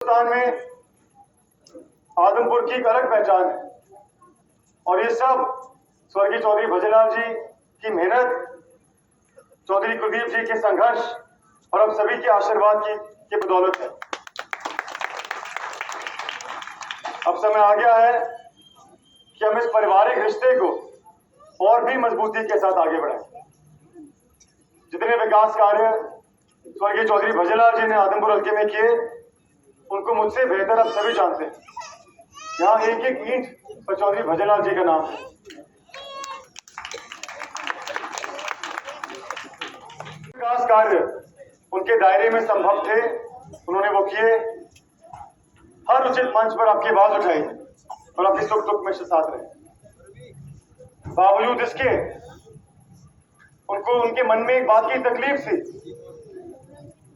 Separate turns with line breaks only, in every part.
हिंदुस्तान में आदमपुर की एक अलग पहचान है और ये सब स्वर्गीय चौधरी भजनलाल जी की मेहनत, चौधरी कुलदीप जी के संघर्ष और अब सभी के आशीर्वाद की बदौलत है। अब समय आ गया है कि हम इस पारिवारिक रिश्ते को और भी मजबूती के साथ आगे बढ़ाएं। जितने विकास कार्य स्वर्गीय चौधरी भजनलाल जी ने आदमपुर हल्के में किए, उनको मुझसे बेहतर अब सभी जानते हैं। यहाँ एक एक ईंट पर चौधरी भजनलाल जी का नाम है। विकास कार्य उनके दायरे में संभव थे, उन्होंने वो किए। हर उचित मंच पर आपकी आवाज उठाई और आपके सुख दुख में साथ रहे। बावजूद इसके उनको उनके मन में एक बात की तकलीफ थी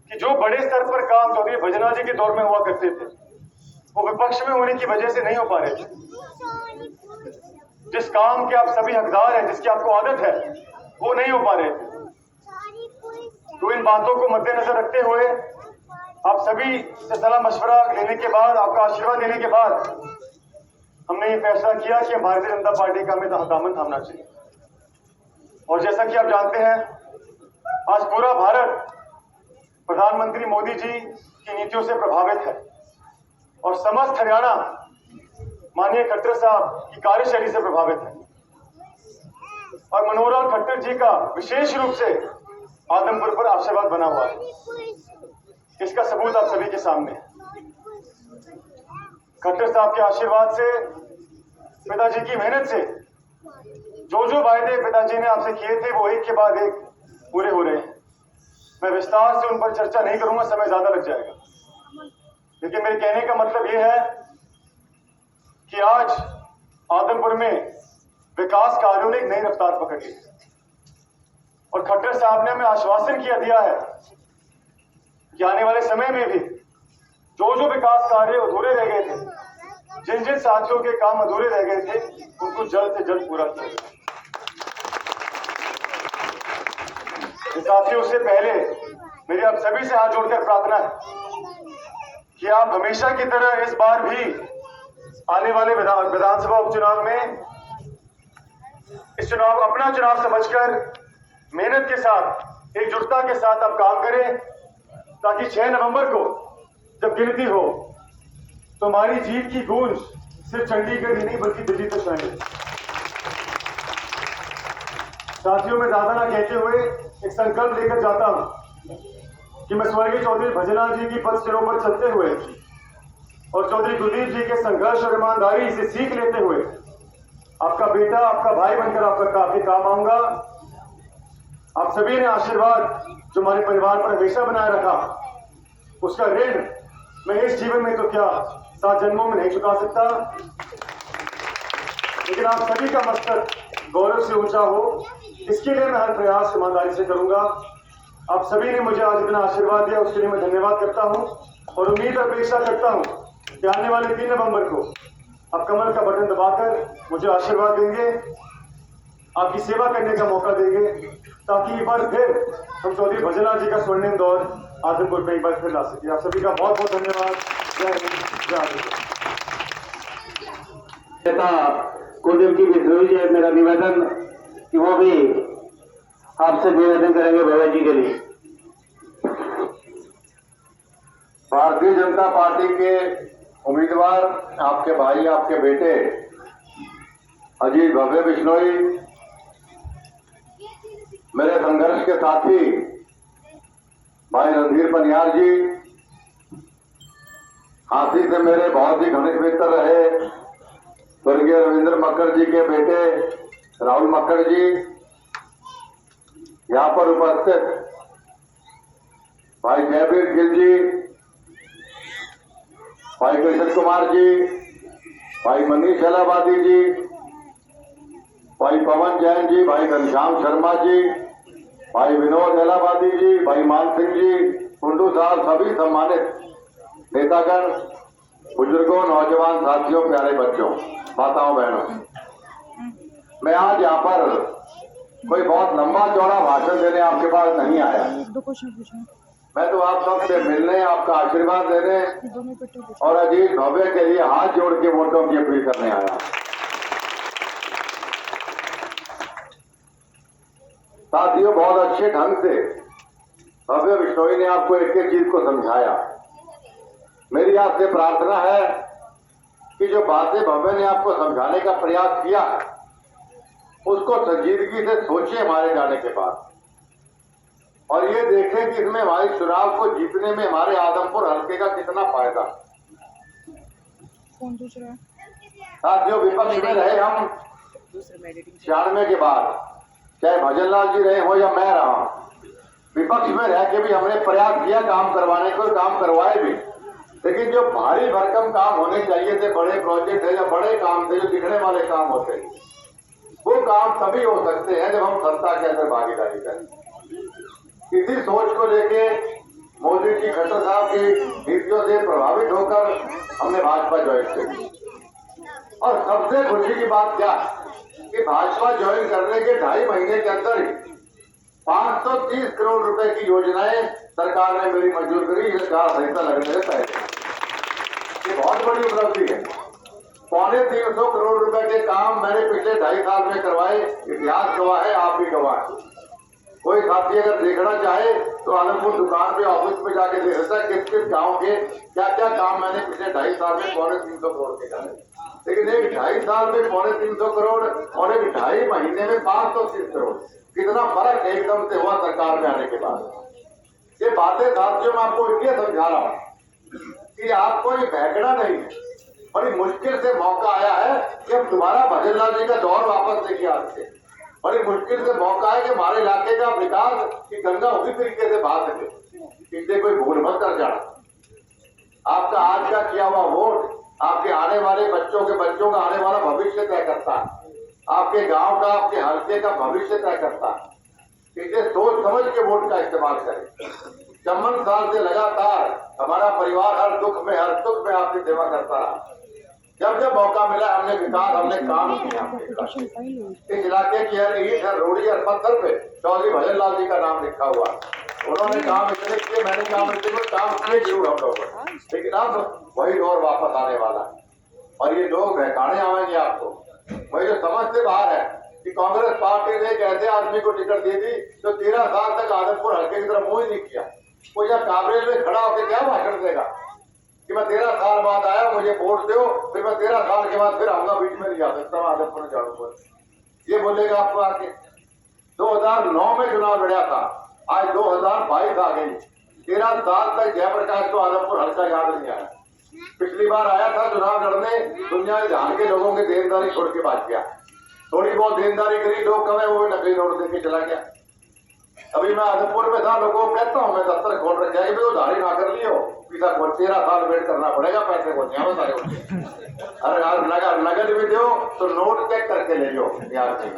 कि जो बड़े स्तर पर काम चौधरी भजनलाल जी के दौर में हुआ करते थे, वो विपक्ष में होने की वजह से नहीं हो पा रहे थे। जिस काम के आप सभी हकदार हैं, जिसकी आपको आदत है, वो नहीं हो पा रहे थे। तो इन बातों को मद्देनजर रखते हुए आप सभी से सलाह मशवरा लेने के बाद, आपका आशीर्वाद लेने के बाद हमने ये फैसला किया कि भारतीय जनता पार्टी का हमें दामन थामना चाहिए। और जैसा कि आप जानते हैं, आज पूरा भारत प्रधानमंत्री मोदी जी की नीतियों से प्रभावित है और समस्त हरियाणा माननीय खट्टर साहब की कार्यशैली से प्रभावित है। और मनोहर लाल खट्टर जी का विशेष रूप से आदमपुर पर आशीर्वाद बना हुआ है। इसका सबूत आप सभी के सामने है। खट्टर साहब के आशीर्वाद से, पिताजी की मेहनत से जो वायदे पिताजी ने आपसे किए थे, वो एक के बाद एक पूरे हो रहे हैं। मैं विस्तार से उन पर चर्चा नहीं करूंगा, समय ज्यादा लग जाएगा। लेकिन मेरे कहने का मतलब यह है कि आज आदमपुर में विकास कार्यों ने एक नई रफ्तार पकड़ ली और खट्टर साहब ने हमें आश्वासन दिया है कि आने वाले समय में भी जो विकास कार्य अधूरे रह गए थे, जिन साथियों के काम अधूरे रह गए थे, उनको जल्द से जल्द पूरा किया जाए। साथियों, उससे पहले मेरी आप सभी से हाथ जोड़कर प्रार्थना है कि आप हमेशा की तरह इस बार भी आने वाले विधानसभा उपचुनाव में इस चुनाव अपना चुनाव समझकर मेहनत के साथ, एकजुटता के साथ आप काम करें, ताकि 6 नवंबर को जब गिनती हो तो हमारी जीत की गूंज सिर्फ चंडीगढ़ ही नहीं बल्कि दिल्ली तक फैले। साथियों, मैं ज्यादा ना कहते हुए एक संकल्प लेकर जाता हूं कि मैं स्वर्गीय चौधरी भजनलाल जी की पदचिन्हों पर चलते हुए और चौधरी कुलदीप जी के संघर्ष और ईमानदारी से सीख लेते हुए आपका बेटा, आपका भाई बनकर आपके काम आऊंगा। आप सभी ने आशीर्वाद जो हमारे परिवार पर हमेशा बनाए रखा, उसका ऋण मैं इस जीवन में तो क्या 7 जन्मों में नहीं चुका सकता, लेकिन आप सभी का मस्तक गौरव से ऊंचा हो, इसके लिए मैं हर प्रयास ईमानदारी से करूंगा। आप सभी ने मुझे आज इतना आशीर्वाद दिया, उसके लिए मैं धन्यवाद करता हूं और उम्मीद अपेक्षा करता हूं कि आने वाले 3 नवंबर को आप कमल का बटन दबाकर मुझे आशीर्वाद देंगे, आपकी सेवा करने का मौका देंगे, ताकि एक बार फिर हम चौधरी भजनलाल जी का स्वर्णिम दौर आदमपुर में एक बार फिर ला सके। आप सभी का बहुत बहुत धन्यवाद। जय हिंद, जय आदमपुर।
कुलदीप की विद्रोही जी, मेरा निवेदन कि वो भी आपसे निवेदन करेंगे भैया जी के लिए।
भारतीय जनता पार्टी के उम्मीदवार, आपके भाई, आपके बेटे अजीत भव्य बिश्नोई, मेरे संघर्ष के साथी भाई रणधीर पनियार जी, हाथी से मेरे बहुत ही घनिष्ठ मित्र रहे स्वर्गीय रविंद्र मक्कड़ जी के बेटे राहुल मक्कड़ जी, यहाँ पर उपस्थित भाई जयवीर गिल जी, भाई कृष्ण कुमार जी, भाई मनीष इलाहाबादी जी, भाई पवन जैन जी, भाई घनश्याम शर्मा जी, भाई विनोद इलाहाबादी जी, भाई मान सिंह जी, कुंडू साहब, सभी सम्मानित नेतागण, बुजुर्गों, नौजवान साथियों, प्यारे बच्चों, माताओं, बहनों, मैं आज यहाँ पर कोई बहुत लंबा चौड़ा भाषण देने आपके पास नहीं आया। मैं तो आप सबसे मिलने, आपका आशीर्वाद देने और अजीत भव्य के लिए हाथ जोड़ के वोटों की अपील करने आया। साथियों, बहुत अच्छे ढंग से भव्य बिश्नोई ने आपको एक एक चीज को समझाया। मेरी आपसे प्रार्थना है कि जो बातें भव्य ने आपको समझाने का प्रयास किया है उसको संजीदगी से सोचिए हमारे जाने के बाद, और ये देखें कि इसमें हमारे चुनाव को जीतने में हमारे आदमपुर हल्के का कितना फायदा। साथियों, विपक्ष में रहे हम 96 के बाद, चाहे भजन लाल जी रहे हो या मैं रहा, विपक्ष में रह के भी हमने प्रयास किया काम करवाने को, काम करवाए भी। लेकिन जो भारी भरकम काम होने चाहिए थे, बड़े प्रोजेक्ट है या बड़े काम थे जो दिखने वाले काम होते, वो काम तभी हो सकते हैं जब हम सत्ता के अंदर भागीदारी करें। इसी सोच को लेके मोदी जी, खट्टर साहब की नीतियों से प्रभावित होकर हमने भाजपा ज्वाइन की। और सबसे खुशी की बात क्या कि भाजपा ज्वाइन करने के 2.5 महीने के अंदर ही 530 करोड़ रुपए की योजनाएं सरकार ने मेरी मंजूर करी। इसका संहिता लगने से पहले ये बहुत बड़ी उपलब्धि है। 350 करोड़ रुपए के काम मैंने पिछले 2.5 साल में करवाए। इतिहास गवाह है, आप भी गवाह है। कोई साथी अगर देखना चाहे तो आलमपुर दुकान पे, ऑफिस पे जाके देख सकता है किस किस गाँव के क्या क्या काम मैंने पिछले 2.5 साल में 350 करोड़ के करे। लेकिन एक 2.5 साल में 350 करोड़ और एक 2.5 महीने में 530 करोड़, कितना फर्क एकदम से हुआ सरकार में आने के बाद। ये बातें साथियों मैं आपको इसलिए समझा रहा हूँ कि आपको ये बहकना नहीं है। बड़ी मुश्किल से मौका आया है कि अब दोबारा भजन लाल जी का दौर वापस लेके आते हैं। बड़ी मुश्किल से मौका है कि हमारे इलाके का विकास की गंगा उसी तरीके से बहा सके। इससे कोई भूल मत कर जाना। आपका आज का किया हुआ वोट आपके आने वाले बच्चों के बच्चों का आने वाला भविष्य तय करता है। आपके गांव का, आपके हल्के का भविष्य तय करता है। इसे सोच समझ के वोट का इस्तेमाल करें। 54 साल से लगातार हमारा परिवार हर दुख में, हर सुख में आपकी सेवा करता रहा। जब जब मौका मिला हमने विकास, हमने काम किया। इस इलाके की हर ईंट, हर रोड़ी, हर पत्थर पे चौधरी भजन लाल जी का नाम लिखा हुआ। उन्होंने काम इतने किए, मैंने काम इतने काम किए जरूर हम लोगों। लेकिन अब वही दौर वापस आने वाला है और ये लोग बहकाने आएंगे आपको। वही जो समझ से बाहर है कि कांग्रेस पार्टी ने एक ऐसे आदमी को टिकट दी थी जो 13 साल तक आदमपुर हल्के की तरफ मुंह ही नहीं किया। वो या काबरेज में खड़ा होकर क्या भाषण देगा कि मैं 13 साल बाद आया, मुझे वोट दो, फिर मैं 13 साल के बाद फिर आऊंगा, बीच में नहीं जा सकता मैं आदमपुर जाऊंगा। ये बोलेगा आपको आके। 2009 में चुनाव लड़ा था, आज 2022 आ गई। 13 साल तक जयप्रकाश को आदमपुर हल्का याद नहीं आया। पिछली बार आया था चुनाव लड़ने, दुनिया जहां के लोगों की देनदारी छोड़ के भाग गया। थोड़ी बहुत देनदारी करी, लोग कमे, वो नकली नोट देके चला गया। अभी मैं आदमपुर में था, लोगों को कहता हूँ मैं दफ्तर खोल रखा है कि उधारी ना कर लियो, पिता को 13 साल वेट करना पड़ेगा, पैसे को नहीं सारे। अरे नगद भी दो तो नोट चेक करके ले लो, याद नहीं।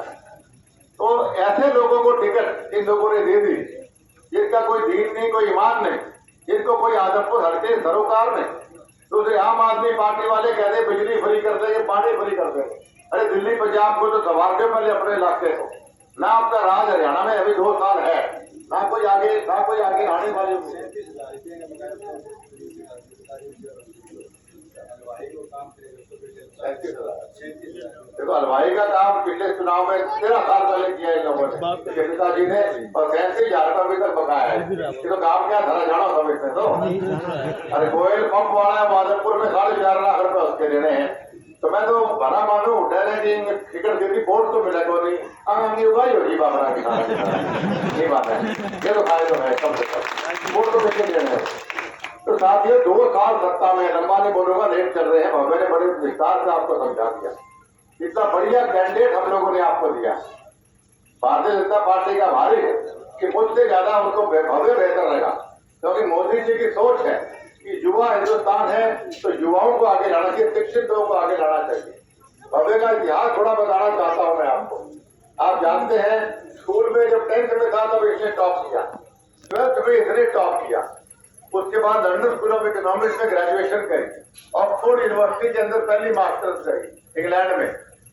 तो ऐसे लोगों को टिकट इन लोगों ने दे दी जिनका कोई दीन नहीं, कोई ईमान नहीं, जिनको कोई आदमपुर हल्के सरोकार नहीं। दूसरे आम आदमी पार्टी वाले कहते बिजली फ्री कर देंगे, पानी फ्री कर देंगे। अरे दिल्ली पंजाब को तो सवार दो पहले अपने इलाके को। ना आपका राज हरियाणा में अभी 2 साल है, ना कोई आगे आने वाले। देखो हलवाई का काम पिछले चुनाव में 13 साल पहले किया इन लोगों ने, पिताजी ने, और 37,000 रुपया अभी तक बकाया है। ये तो काम क्या धरा जाना सब इसमें तो। अरे गोयल पंप वाला है माधवपुर में 4.5 लाख रुपए उसके देने हैं। तो मैं तो भरा मानू टिकट देती वोट तो मिला को नहीं, अंगी उगाई होगी बाबरा की नहीं बात है। ये तो खाए तो है कम से कम वोट तो मिलके देने। तो साथियों 2 साल सत्ता में, लंबा नहीं बोलूंगा, लेट चल रहे हैं। मैंने बड़े विस्तार से आपको समझा दिया। इतना बढ़िया कैंडिडेट हम लोगों ने आपको दिया। भारतीय जनता पार्टी का भारी है कि मुझसे ज्यादा उनको भव्य बेहतर रहेगा, क्योंकि मोदी जी की सोच है कि युवा हिंदुस्तान है तो युवाओं को आगे लाना चाहिए, शिक्षित लोगों को आगे लाना चाहिए। भव्य का इतिहास थोड़ा बताना चाहता हूं मैं आपको। आप जानते हैं स्कूल में जब 10th में था तब इसने टॉप किया, 12th में इसने टॉप किया। उसके बाद लंदन स्कूल ऑफ इकोनॉमिक्स में ग्रेजुएशन करी, ऑक्सफोर्ड यूनिवर्सिटी के अंदर पहली मास्टर्स करी इंग्लैंड में।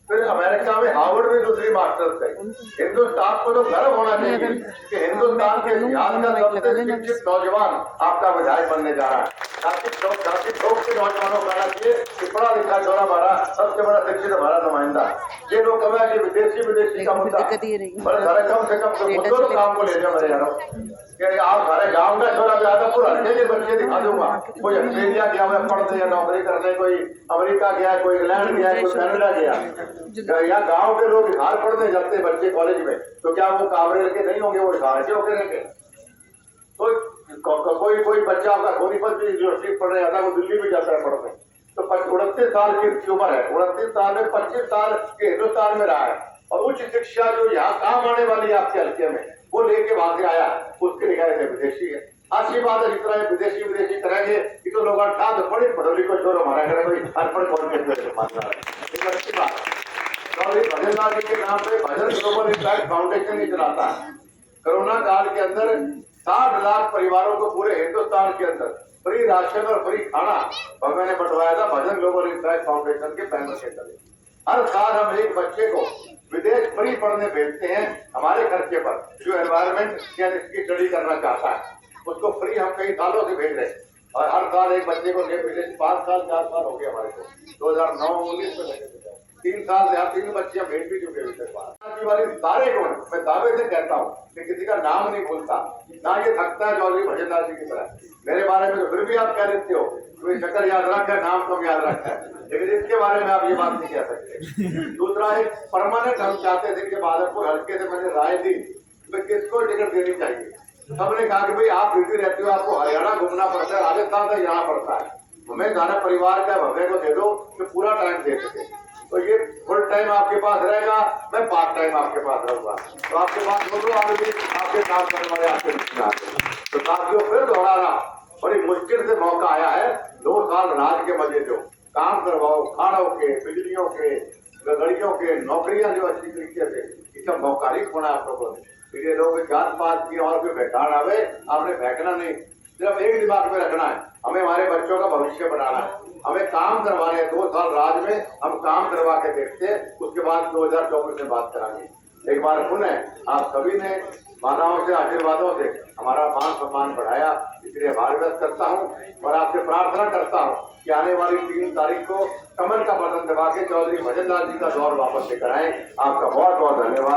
फिर अमेरिका में हार्वर्ड में दूसरी मास्टर्स करी। हिंदुस्तान को तो गर्व होना चाहिए कि हिंदुस्तान के इतिहास का सबसे शिक्षित नौजवान आपका विधायक बनने जा रहा है। काफी ठोक के नौजवानों को कहना चाहिए कि पढ़ा लिखा छोड़ा हमारा सबसे बड़ा शिक्षित हमारा नुमाइंदा। ये लोग कह कि विदेशी का मुद्दा बड़े सारे कम से कम मुद्दों तो काम को ले जाओ मेरे यारों कि आप सारे गाँव का छोरा ज्यादा पूरा हल्के के बच्चे दिखा दूंगा। कोई ऑस्ट्रेलिया गया हुआ पढ़ने या नौकरी करने, कोई अमेरिका गया, कोई इंग्लैंड गया, कोई कनाडा गया। यहाँ गांव के लोग बिहार पढ़ने जाते हैं बच्चे कॉलेज में, तो क्या वो कावरे के नहीं होंगे, वो बिहार के होके रहेंगे। तो कोई बच्चा आपका सोनीपत की यूनिवर्सिटी पढ़ने जाता है, वो दिल्ली में जाता है पढ़ने। तो 29 साल की उम्र है, 29 साल में 25 साल के हिंदुस्तान में रहा है और उच्च शिक्षा जो यहाँ काम आने वाली है आपके हल्के में, वो लेके वहां से आया, उसके निकाय से विदेशी है। अच्छी बात है, जितना ये विदेशी करेंगे कि तो लोग बड़े पढ़ोली को छोड़ो हमारा घर कोई अर्पण कौन मानना है। अच्छी बात है। भजन लाल जी के नाम पे भजन ग्लोबल इम्पैक्ट फाउंडेशन ही चलाता है। कोरोना काल के अंदर 60 लाख परिवारों को पूरे हिंदुस्तान के अंदर फ्री राशन और फ्री खाना भगवान ने बंटवाया था भजन ग्लोबल इम्पैक्ट फाउंडेशन के बैनर के तले। हर साल हम एक बच्चे को विदेश फ्री पढ़ने भेजते हैं हमारे खर्चे पर, जो एनवायरमेंट या इसकी स्टडी करना चाहता है उसको फ्री हम कई सालों से भेज रहे हैं। और हर साल एक बच्चे को विदेश 5 साल 4 साल हो गए हमारे को, 2009-19 में लगे थे। 3 साल से 3 बच्चे हम भेज भी चुके वाले सारे गुण मैं दावे से कहता हूँ कि किसी का नाम नहीं भूलता, ना ये थकता है चौधरी भजनलाल जी की तरह। मेरे बारे में तो फिर भी आप कह देते हो कोई शक्ल याद रखा है, नाम कम याद रखा है, लेकिन इसके बारे में आप ये बात नहीं कह सकते। दूसरा एक परमानेंट हम चाहते थे कि बादलपुर हल्के से मैंने राय दी कि किसको टिकट देनी चाहिए। सबने कहा कि भाई आप बिजी रहते हो, आपको हरियाणा घूमना पड़ता है, राजस्थान से जाना पड़ता है, हमें सारा परिवार का भव्य को दे दो तो पूरा टाइम दे सके। तो ये फुल टाइम आपके पास रहेगा, मैं पार्ट टाइम आपके पास रहूंगा, तो आपके पास दोनों आदमी आपके काम करने वाले आपके तो साथियों फिर दोहरा रहा, बड़ी मुश्किल से मौका आया है। 2 साल राज के मजे जो काम करवाओ, खानों के, बिजलियों के, गड़ियों के, नौकरियां जो अच्छी तरीके से, इसका मौका नहीं खोना आप लोगों ने। ये लोग जात पात की और कोई बेकार आवे, आपने फेंकना नहीं, सिर्फ एक दिमाग में रखना है, हमें हमारे बच्चों का भविष्य बनाना है, हमें काम करवाने हैं। 2 साल राज में हम काम करवा के देखते हैं, उसके बाद 2024 में बात करांगे। एक बार पुनः आप सभी ने माताओं से आशीर्वादों से हमारा मान सम्मान बढ़ाया, इसलिए आभार व्यक्त करता हूँ और आपसे प्रार्थना करता हूँ कि आने वाली 3 तारीख को कमल का बटन दबा के चौधरी भजनलाल जी का दौर वापस लेकर आए। आपका बहुत बहुत धन्यवाद।